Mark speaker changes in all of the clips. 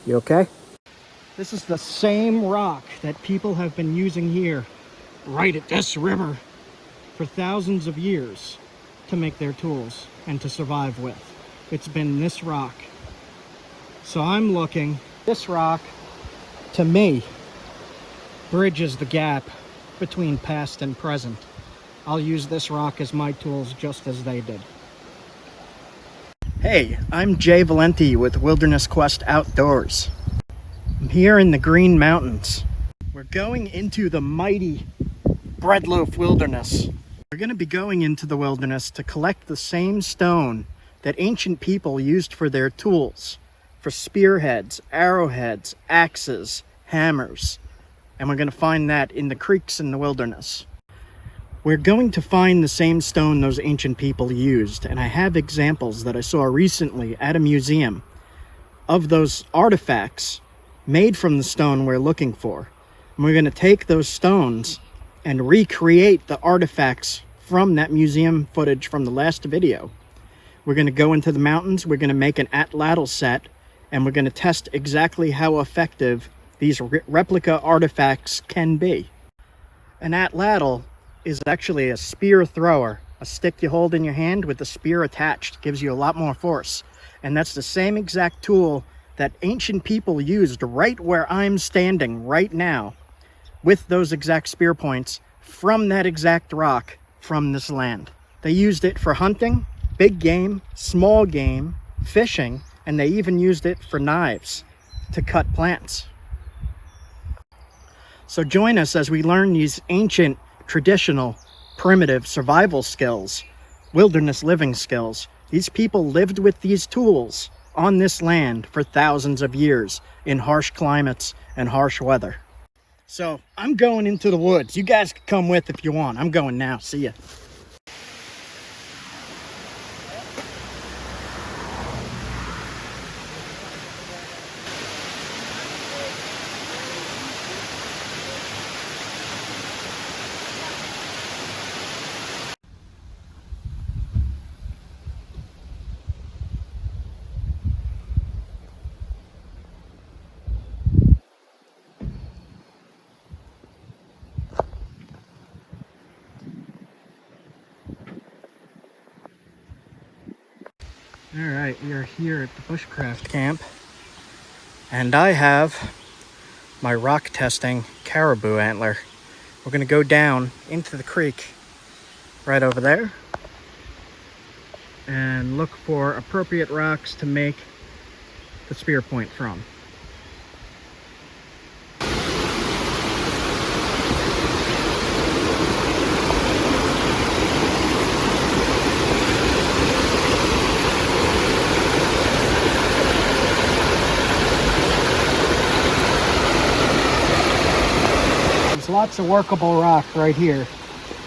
Speaker 1: You okay? This is the same rock that people have been using here, right at this river, for thousands of years to make their tools and to survive with. It's been this rock. So I'm looking, this rock, to me, bridges the gap between past and present. I'll use this rock as my tools just as they did. Hey, I'm Jay Valenti with Wilderness Quest Outdoors. I'm here in the Green Mountains. We're going into the mighty Breadloaf Wilderness. We're going to be going into the wilderness to collect the same stone that ancient people used for their tools, for spearheads, arrowheads, axes, hammers. And we're going to find that in the creeks in the wilderness. We're going to find the same stone those ancient people used, and I have examples that I saw recently at a museum of those artifacts made from the stone we're looking for. And we're going to take those stones and recreate the artifacts from that museum footage from the last video. We're going to go into the mountains, we're going to make an atl-atl set, and we're going to test exactly how effective these replica artifacts can be. An atl-atl is actually a spear thrower, a stick you hold in your hand with the spear attached. Gives you a lot more force. And that's the same exact tool that ancient people used right where I'm standing right now, with those exact spear points from that exact rock from this land. They used it for hunting, big game, small game, fishing, and they even used it for knives to cut plants. So join us as we learn these ancient, traditional, primitive survival skills, wilderness living skills. These people lived with these tools on this land for thousands of years in harsh climates and harsh weather. So I'm going into the woods. You guys can come with if you want. I'm going now. See ya. Alright, we are here at the bushcraft camp, and I have my rock testing caribou antler. We're going to go down into the creek right over there and look for appropriate rocks to make the spear point from. Lots of workable rock right here,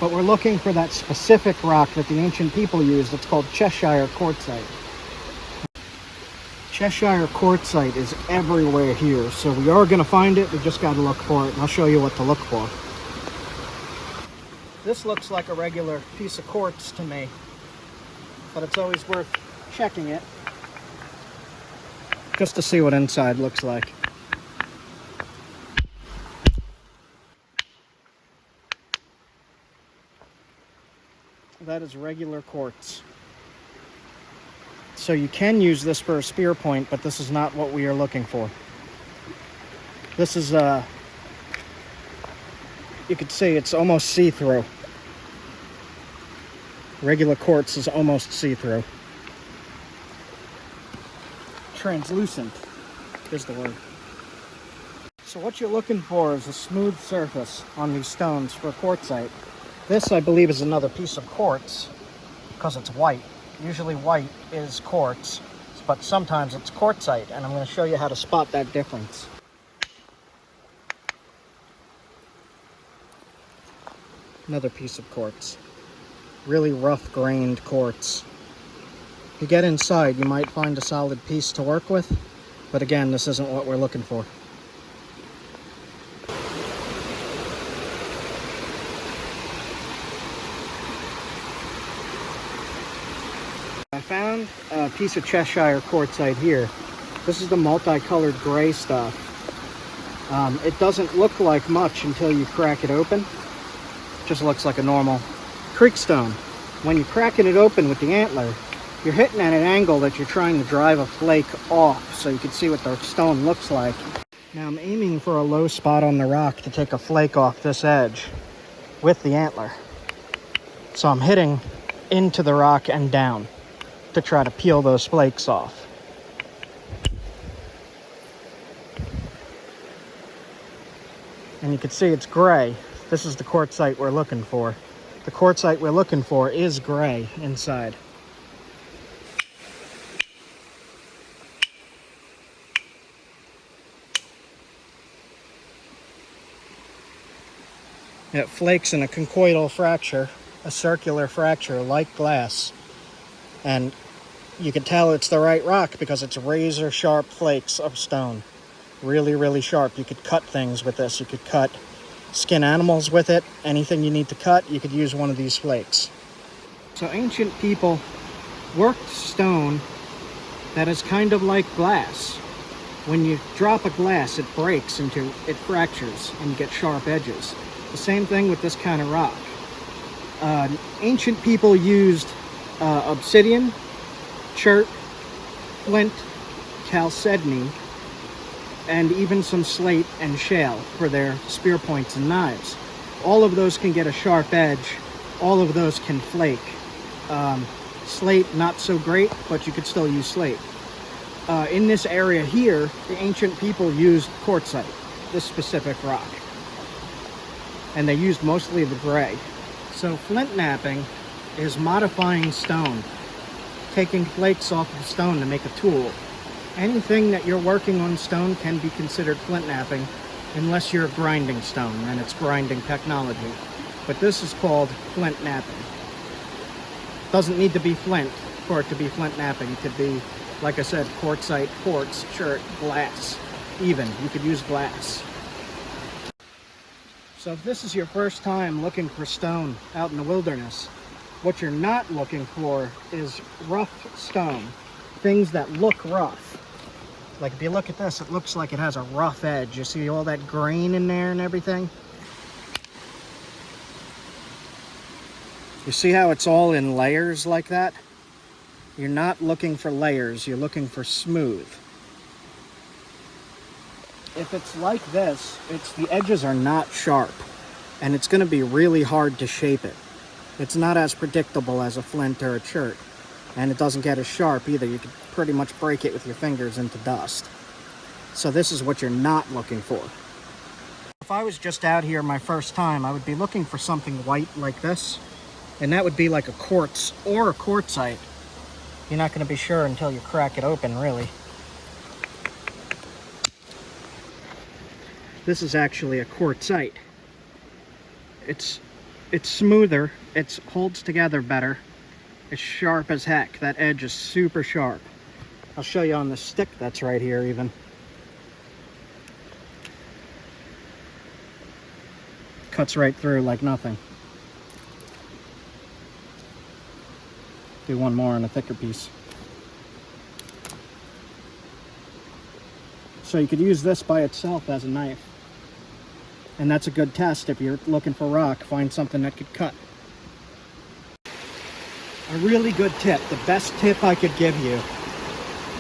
Speaker 1: but we're looking for that specific rock that the ancient people used. It's called Cheshire quartzite. Cheshire quartzite is everywhere here, so we are going to find it. We just got to look for it, and I'll show you what to look for. This looks like a regular piece of quartz to me, but it's always worth checking it just to see what inside looks like. That is regular quartz. So you can use this for a spear point, but this is not what we are looking for. This is, you could say it's almost see-through. Regular quartz is almost see-through. Translucent is the word. So what you're looking for is a smooth surface on these stones for quartzite. This, I believe, is another piece of quartz because it's white. Usually white is quartz, but sometimes it's quartzite, and I'm going to show you how to spot that difference. Another piece of quartz. Really rough-grained quartz. If you get inside, you might find a solid piece to work with, but again, this isn't what we're looking for. I found a piece of Cheshire quartzite here. This is the multicolored gray stuff. It doesn't look like much until you crack it open. It just looks like a normal creek stone. When you're cracking it open with the antler, you're hitting at an angle that you're trying to drive a flake off, so you can see what the stone looks like. Now I'm aiming for a low spot on the rock to take a flake off this edge with the antler. So I'm hitting into the rock and down to try to peel those flakes off. And you can see it's gray. This is the quartzite we're looking for. The quartzite we're looking for is gray inside. It flakes in a conchoidal fracture, a circular fracture like glass. And you can tell it's the right rock because it's razor sharp flakes of stone. Really, really sharp. You could cut things with this. You could cut skin animals with it. Anything you need to cut, you could use one of these flakes. So ancient people worked stone that is kind of like glass. When you drop a glass, it breaks it fractures, and you get sharp edges. The same thing with this kind of rock. Ancient people used obsidian, chert, flint, chalcedony, and even some slate and shale for their spear points and knives. All of those can get a sharp edge. All of those can flake. Slate, not so great, but you could still use slate. In this area here, the ancient people used quartzite, this specific rock. And they used mostly the gray. So flintknapping is modifying stone, taking flakes off of stone to make a tool. Anything that you're working on stone can be considered flintknapping, unless you're grinding stone, and it's grinding technology. But this is called flintknapping. Doesn't need to be flint for it to be flintknapping. It could be, like I said, quartzite, quartz, chert, glass. Even, you could use glass. So if this is your first time looking for stone out in the wilderness, what you're not looking for is rough stone. Things that look rough. Like if you look at this, it looks like it has a rough edge. You see all that grain in there and everything? You see how it's all in layers like that? You're not looking for layers, you're looking for smooth. If it's like this, the edges are not sharp, and it's going to be really hard to shape it. It's not as predictable as a flint or a chert, and it doesn't get as sharp either. You could pretty much break it with your fingers into dust. So this is what you're not looking for. If I was just out here my first time, I would be looking for something white like this, and that would be like a quartz or a quartzite. You're not going to be sure until you crack it open, really. This is actually a quartzite. It's smoother, it holds together better. It's sharp as heck. That edge is super sharp. I'll show you on the stick that's right here even. Cuts right through like nothing. Do one more on a thicker piece. So you could use this by itself as a knife. And that's a good test if you're looking for rock. Find something that could cut. A really good tip, the best tip I could give you,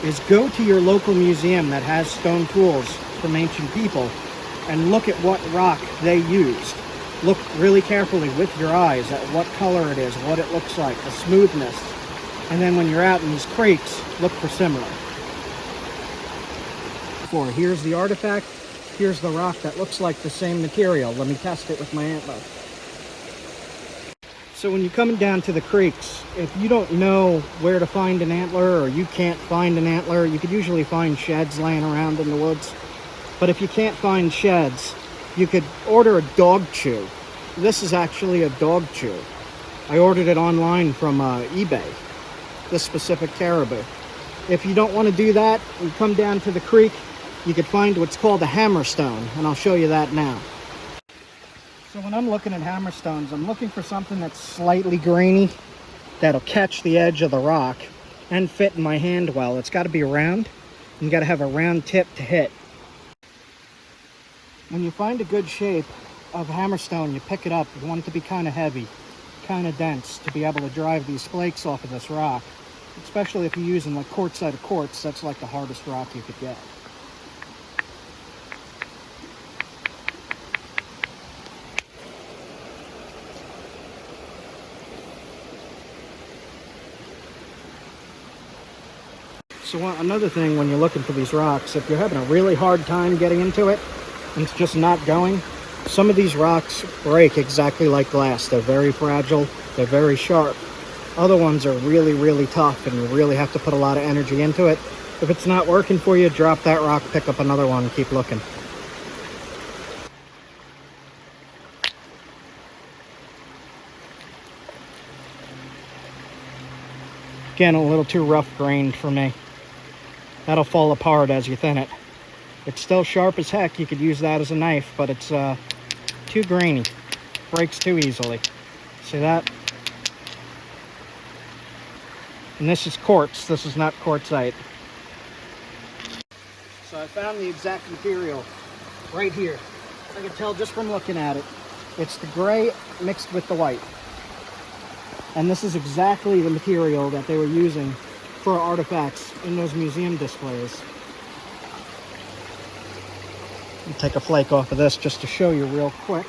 Speaker 1: is go to your local museum that has stone tools from ancient people and look at what rock they used. Look really carefully with your eyes at what color it is, what it looks like, the smoothness. And then when you're out in these creeks, look for similar. Here's the artifact. Here's the rock that looks like the same material. Let me test it with my antler. So when you're coming down to the creeks, if you don't know where to find an antler, or you can't find an antler, you could usually find sheds laying around in the woods. But if you can't find sheds, you could order a dog chew. This is actually a dog chew. I ordered it online from eBay, this specific caribou. If you don't want to do that, you come down to the creek, you could find what's called a hammerstone, and I'll show you that now. So when I'm looking at hammerstones, I'm looking for something that's slightly grainy, that'll catch the edge of the rock and fit in my hand well. It's got to be round. You got to have a round tip to hit. When you find a good shape of hammerstone, you pick it up. You want it to be kind of heavy, kind of dense, to be able to drive these flakes off of this rock. Especially if you're using like quartzite or quartz, that's like the hardest rock you could get. So another thing when you're looking for these rocks, if you're having a really hard time getting into it and it's just not going, some of these rocks break exactly like glass. They're very fragile, they're very sharp. Other ones are really, really tough and you really have to put a lot of energy into it. If it's not working for you, drop that rock, pick up another one and keep looking. Again, a little too rough grained for me. That'll fall apart as you thin it. It's still sharp as heck. You could use that as a knife, but it's too grainy. Breaks too easily. See that? And this is quartz. This is not quartzite. So I found the exact material right here. I can tell just from looking at it. It's the gray mixed with the white. And this is exactly the material that they were using for artifacts in those museum displays. I'll take a flake off of this just to show you real quick.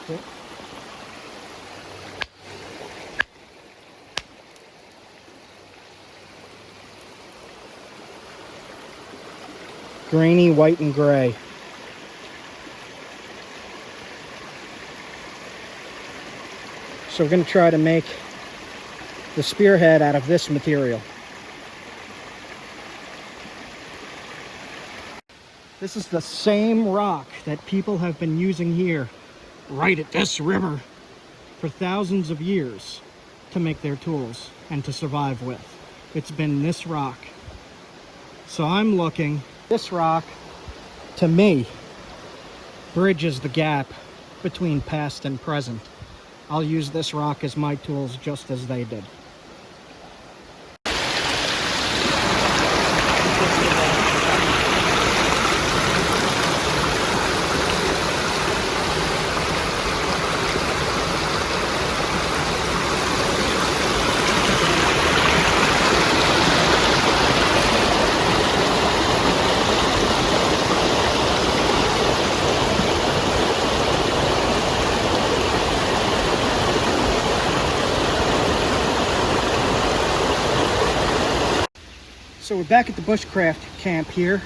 Speaker 1: Okay. Grainy white and gray. So we're going to try to make the spearhead out of this material. This is the same rock that people have been using here, right at this river, for thousands of years to make their tools and to survive with. It's been this rock. So I'm looking, this rock, to me, bridges the gap between past and present. I'll use this rock as my tools just as they did. So we're back at the bushcraft camp here.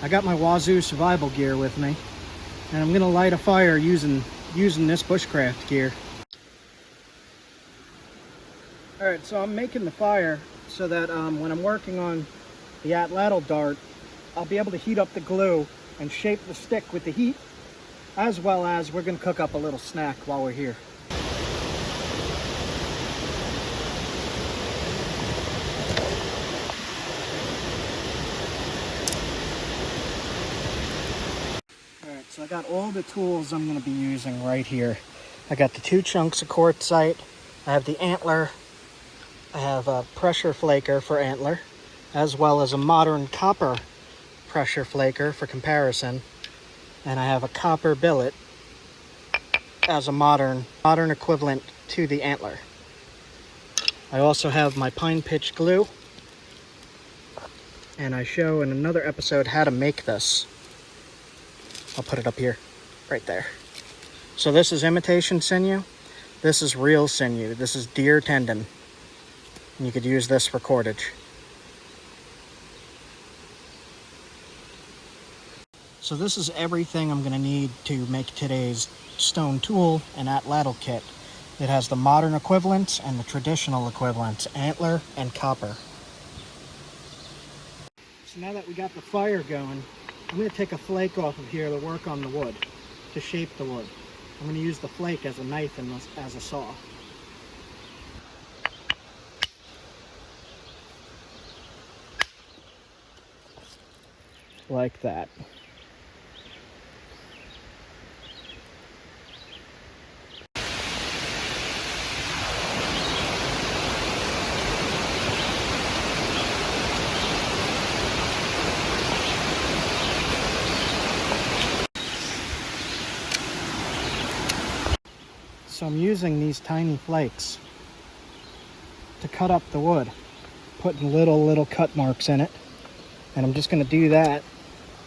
Speaker 1: I got my Wazoo survival gear with me, and I'm gonna light a fire using this bushcraft gear. All right, so I'm making the fire so that when I'm working on the atl-atl dart, I'll be able to heat up the glue and shape the stick with the heat, as well as we're gonna cook up a little snack while we're here. So I got all the tools I'm going to be using right here. I got the 2 chunks of quartzite. I have the antler. I have a pressure flaker for antler, as well as a modern copper pressure flaker for comparison. And I have a copper billet as a modern equivalent to the antler. I also have my pine pitch glue. And I show in another episode how to make this. I'll put it up here, right there. So this is imitation sinew. This is real sinew. This is deer tendon. And you could use this for cordage. So this is everything I'm gonna need to make today's stone tool and atl-atl kit. It has the modern equivalents and the traditional equivalents, antler and copper. So now that we got the fire going, I'm going to take a flake off of here to work on the wood, to shape the wood. I'm going to use the flake as a knife and as a saw. Like that. So I'm using these tiny flakes to cut up the wood, putting little cut marks in it. And I'm just going to do that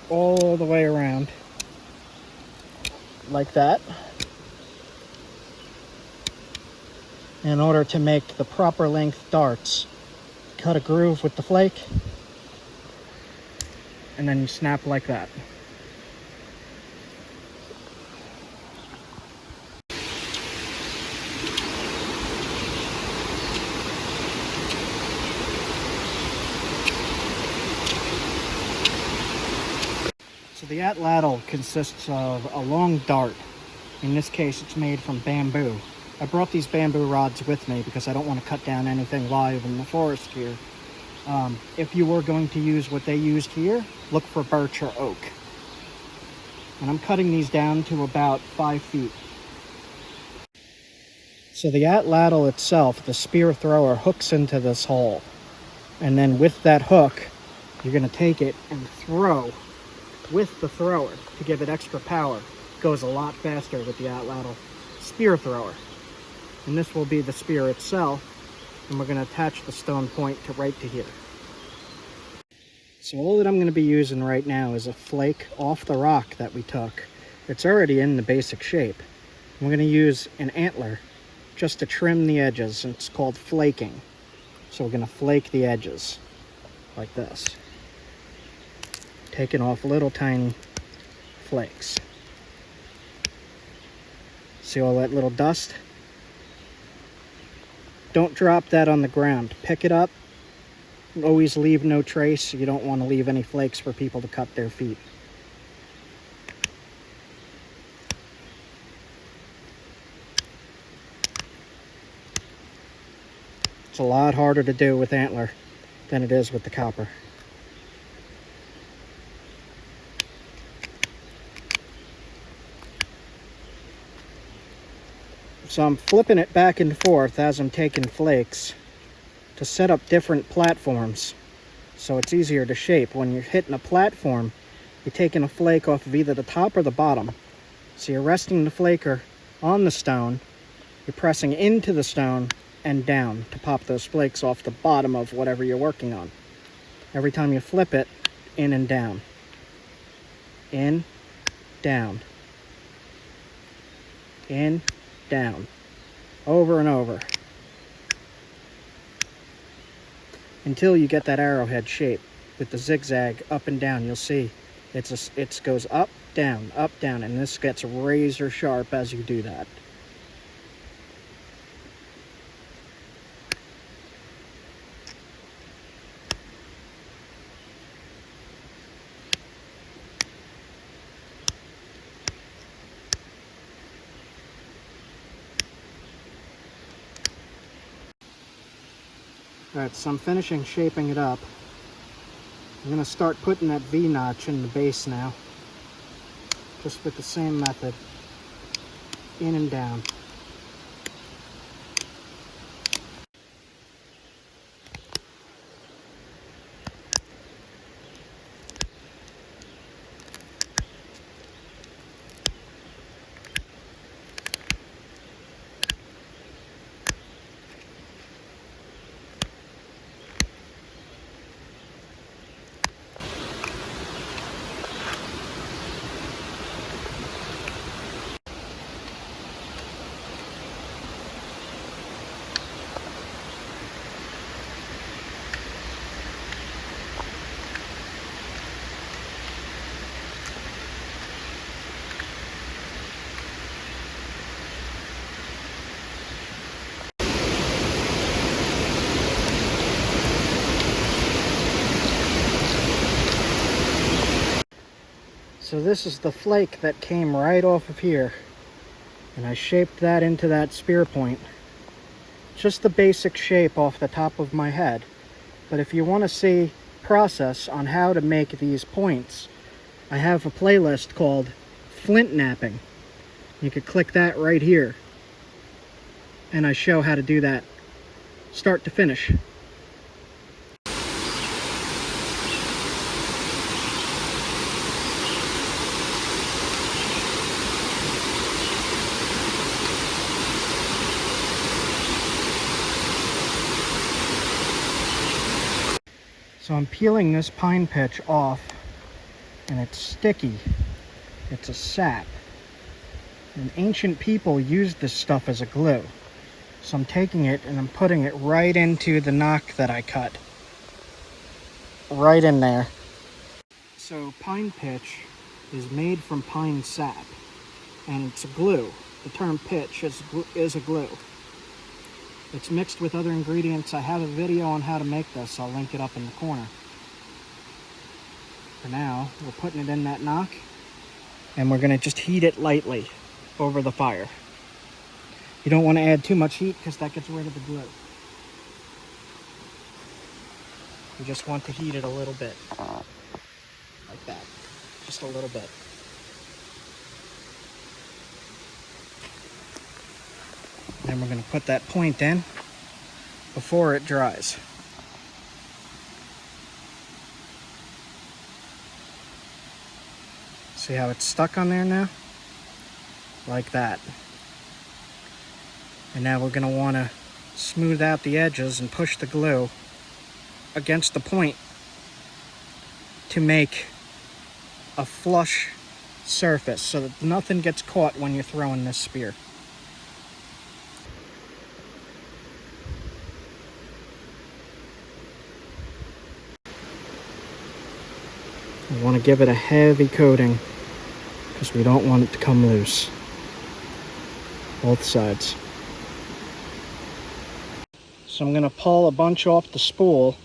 Speaker 1: all the way around, like that, in order to make the proper length darts. Cut a groove with the flake, and then you snap like that. So the atl-atl consists of a long dart. In this case, it's made from bamboo. I brought these bamboo rods with me because I don't want to cut down anything live in the forest here. If you were going to use what they used here, look for birch or oak. And I'm cutting these down to about 5 feet. So the atl-atl itself, the spear thrower, hooks into this hole. And then with that hook, you're going to take it and throw with the thrower to give it extra power. It goes a lot faster with the atl-atl spear thrower. And this will be the spear itself, and we're going to attach the stone point to right to here. So all that I'm going to be using right now is a flake off the rock that we took. It's already in the basic shape. We're going to use an antler just to trim the edges, and it's called flaking. So we're going to flake the edges like this, taking off little tiny flakes. See all that little dust? Don't drop that on the ground. Pick it up. Always leave no trace. You don't want to leave any flakes for people to cut their feet. It's a lot harder to do with antler than it is with the copper. So I'm flipping it back and forth as I'm taking flakes to set up different platforms so it's easier to shape. When you're hitting a platform, you're taking a flake off of either the top or the bottom. So you're resting the flaker on the stone, you're pressing into the stone and down to pop those flakes off the bottom of whatever you're working on. Every time you flip it, in and down. In, down. In, down, over and over, until you get that arrowhead shape with the zigzag up and down. You'll see it goes up, down, and this gets razor sharp as you do that. Alright, so I'm finishing shaping it up. I'm going to start putting that V-notch in the base now. Just with the same method. In and down. So this is the flake that came right off of here, and I shaped that into that spear point. Just the basic shape off the top of my head. But if you want to see process on how to make these points, I have a playlist called Flintknapping. You could click that right here, and I show how to do that start to finish. So I'm peeling this pine pitch off, and it's sticky. It's a sap. And ancient people used this stuff as a glue. So I'm taking it and I'm putting it right into the knock that I cut. Right in there. So pine pitch is made from pine sap, and it's a glue. The term pitch is a glue. It's mixed with other ingredients. I have a video on how to make this. I'll link it up in the corner. For now, we're putting it in that knock, and we're going to just heat it lightly over the fire. You don't want to add too much heat because that gets rid of the glue. You just want to heat it a little bit. Like that. Just a little bit. Then we're going to put that point in before it dries. See how it's stuck on there now? Like that. And now we're going to want to smooth out the edges and push the glue against the point to make a flush surface so that nothing gets caught when you're throwing this spear. We want to give it a heavy coating because we don't want it to come loose. Both sides. So I'm going to pull a bunch off the spool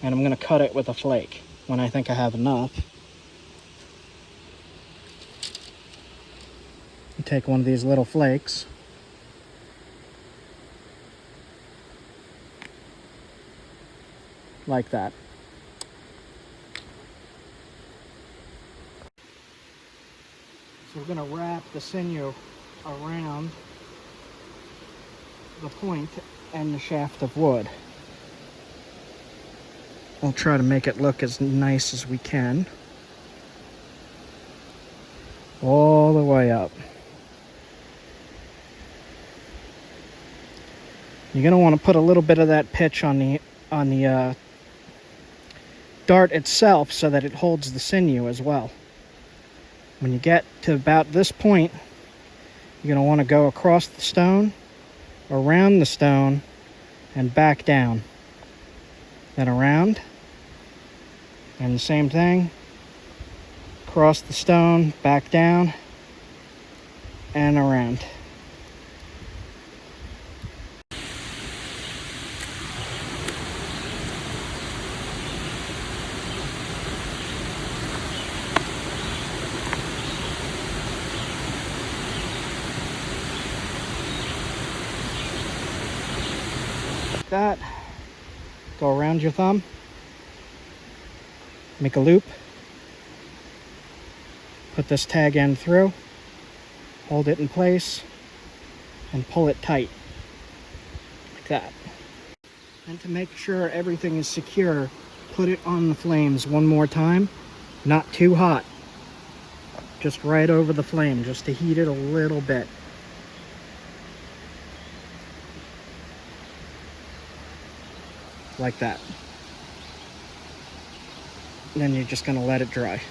Speaker 1: and I'm going to cut it with a flake when I think I have enough. You take one of these little flakes. Like that. So we're going to wrap the sinew around the point and the shaft of wood. We'll try to make it look as nice as we can. All the way up. You're going to want to put a little bit of that pitch on the dart itself so that it holds the sinew as well. When you get to about this point, you're going to want to go across the stone, around the stone, and back down. Then around, and the same thing, across the stone, back down, and around. That, go around your thumb, make a loop, put this tag end through, hold it in place, and pull it tight, like that. And to make sure everything is secure, put it on the flames one more time, not too hot, just right over the flame, just to heat it a little bit. Like that. And then you're just going to let it dry.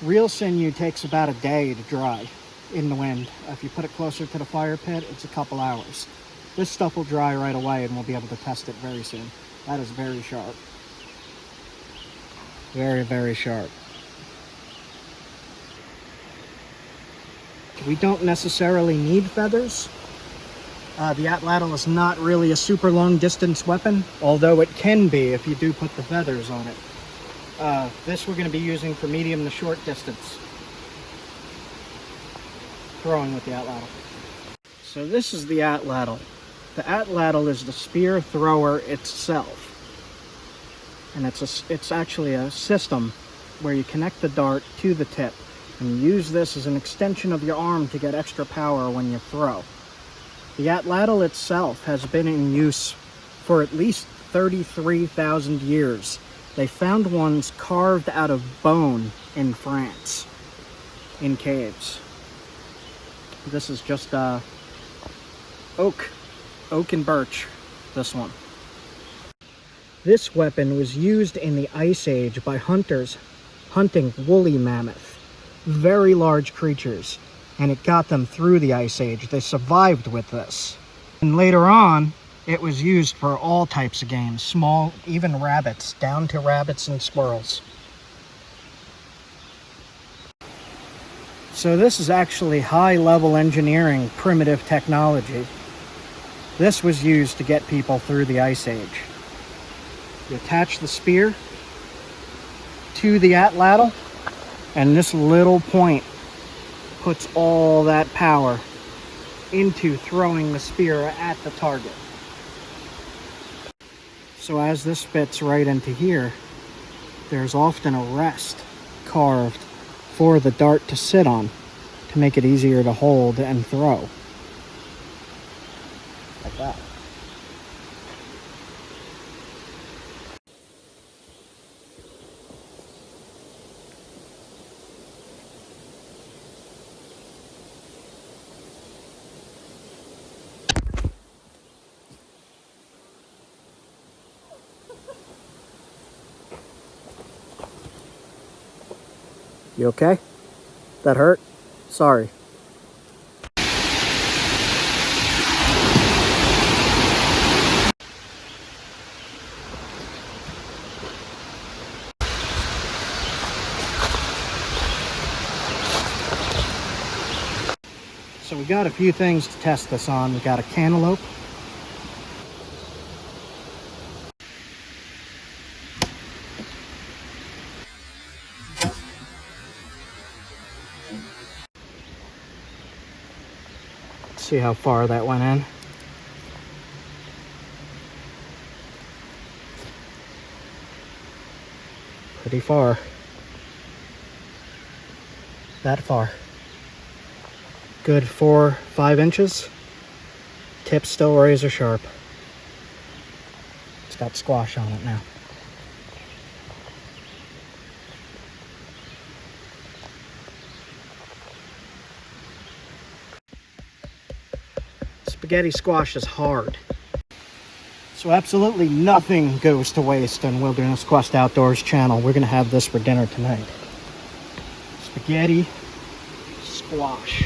Speaker 1: Real sinew takes about a day to dry in the wind. If you put it closer to the fire pit, it's a couple hours. This stuff will dry right away and we'll be able to test it very soon. That is very sharp. Very, very sharp. We don't necessarily need feathers. The atlatl is not really a super long distance weapon, although it can be if you do put the feathers on it. This we're going to be using for medium to short distance throwing with the atlatl. So this is the atlatl. The atlatl is the spear thrower itself, and it's actually a system where you connect the dart to the tip and use this as an extension of your arm to get extra power when you throw. The atlatl itself has been in use for at least 33,000 years. They found ones carved out of bone in France, in caves. This is just oak and birch, this one. This weapon was used in the Ice Age by hunters hunting woolly mammoth, very large creatures, and it got them through the Ice Age. They survived with this. And later on, it was used for all types of games, small, even rabbits, down to rabbits and squirrels. So this is actually high-level engineering, primitive technology. This was used to get people through the Ice Age. You attach the spear to the atl-atl, and this little point puts all that power into throwing the spear at the target. So as this fits right into here, there's often a rest carved for the dart to sit on to make it easier to hold and throw. Like that. You okay? That hurt? Sorry. So we got a few things to test this on. We got a cantaloupe. Let's see how far that went in. Pretty far. That far. Good 4-5 inches. Tip still razor sharp. It's got squash on it now. Spaghetti squash is hard. So absolutely nothing goes to waste on Wilderness Quest Outdoors channel. We're gonna have this for dinner tonight. Spaghetti squash.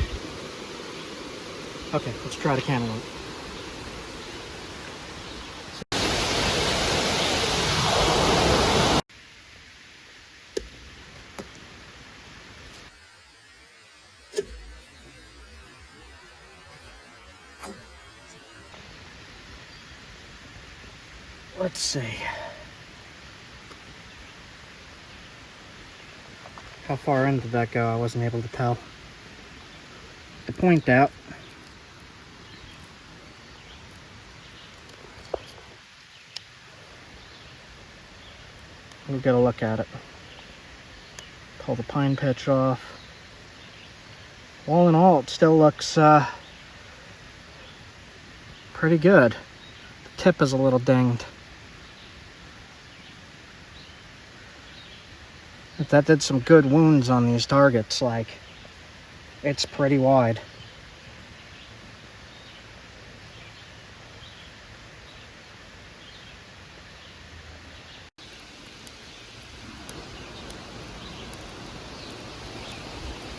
Speaker 1: Okay, let's try the cantaloupe. Let's see. How far in did that go? I wasn't able to tell. To point out, we'll get a look at it. Pull the pine pitch off. All in all, it still looks pretty good. The tip is a little dinged. But that did some good wounds on these targets. Like, it's pretty wide.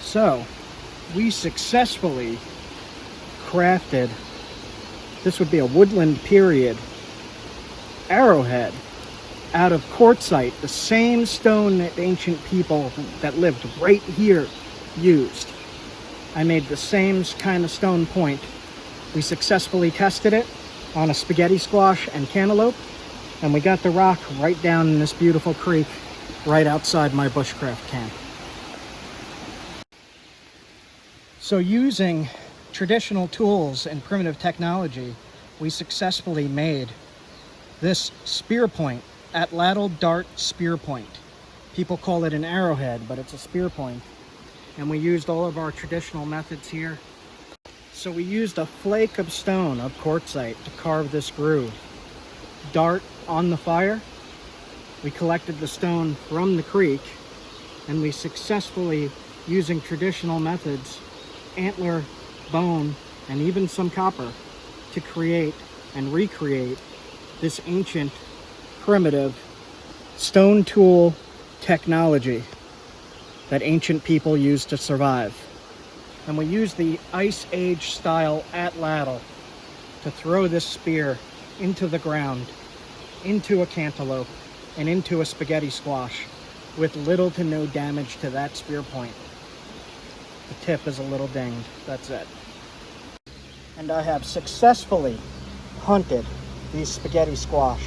Speaker 1: So, we successfully crafted, this would be a woodland period arrowhead out of quartzite, the same stone that ancient people that lived right here used. I made the same kind of stone point. We successfully tested it on a spaghetti squash and cantaloupe, and we got the rock right down in this beautiful creek right outside my bushcraft camp. So using traditional tools and primitive technology, we successfully made this spearpoint, atl-atl dart spearpoint. People call it an arrowhead, but it's a spearpoint. And we used all of our traditional methods here. So we used a flake of stone of quartzite to carve this groove. Dart on the fire. We collected the stone from the creek, and we successfully, using traditional methods, antler, bone, and even some copper, to create and recreate this ancient primitive stone tool technology that ancient people used to survive. And we use the Ice Age style atl-atl to throw this spear into the ground, into a cantaloupe, and into a spaghetti squash with little to no damage to that spear point. The tip is a little dinged, that's it. And I have successfully hunted these spaghetti squash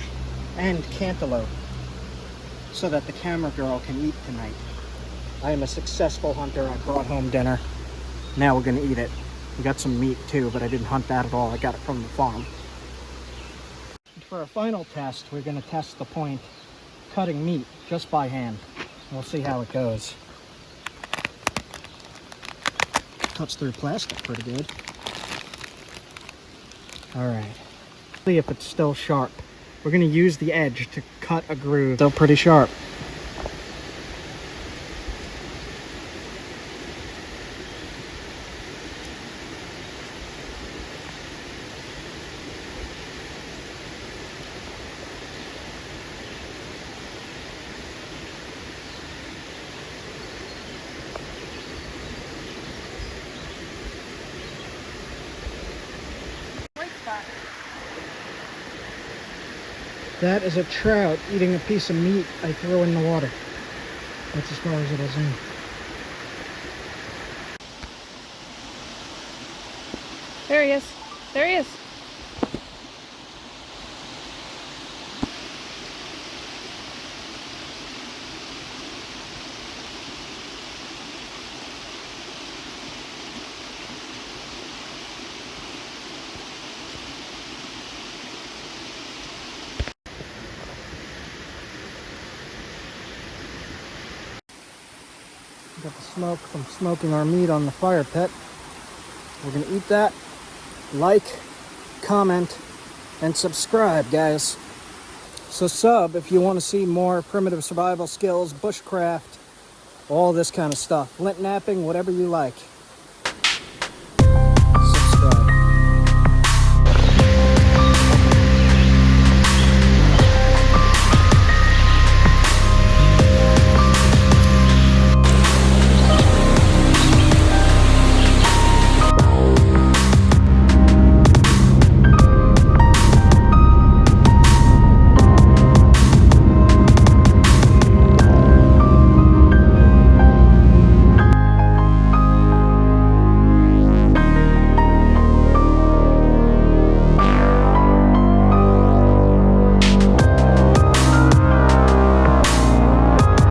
Speaker 1: and cantaloupe so that the camera girl can eat tonight. I am a successful hunter. I brought home dinner. Now we're gonna eat it. We got some meat too, but I didn't hunt that at all. I got it from the farm. And for our final test, we're gonna test the point cutting meat just by hand. We'll see how it goes. Cuts through plastic pretty good. All right, see if it's still sharp. We're gonna use the edge to cut a groove. Still pretty sharp. That is a trout eating a piece of meat I throw in the water. That's as far as it'll zoom.
Speaker 2: There he is. There he is.
Speaker 1: Got the smoke from smoking our meat on the fire pit. We're gonna eat that. Like, comment, and subscribe, guys. So sub if you want to see more primitive survival skills, bushcraft, all this kind of stuff. Flintknapping, whatever you like. Subscribe.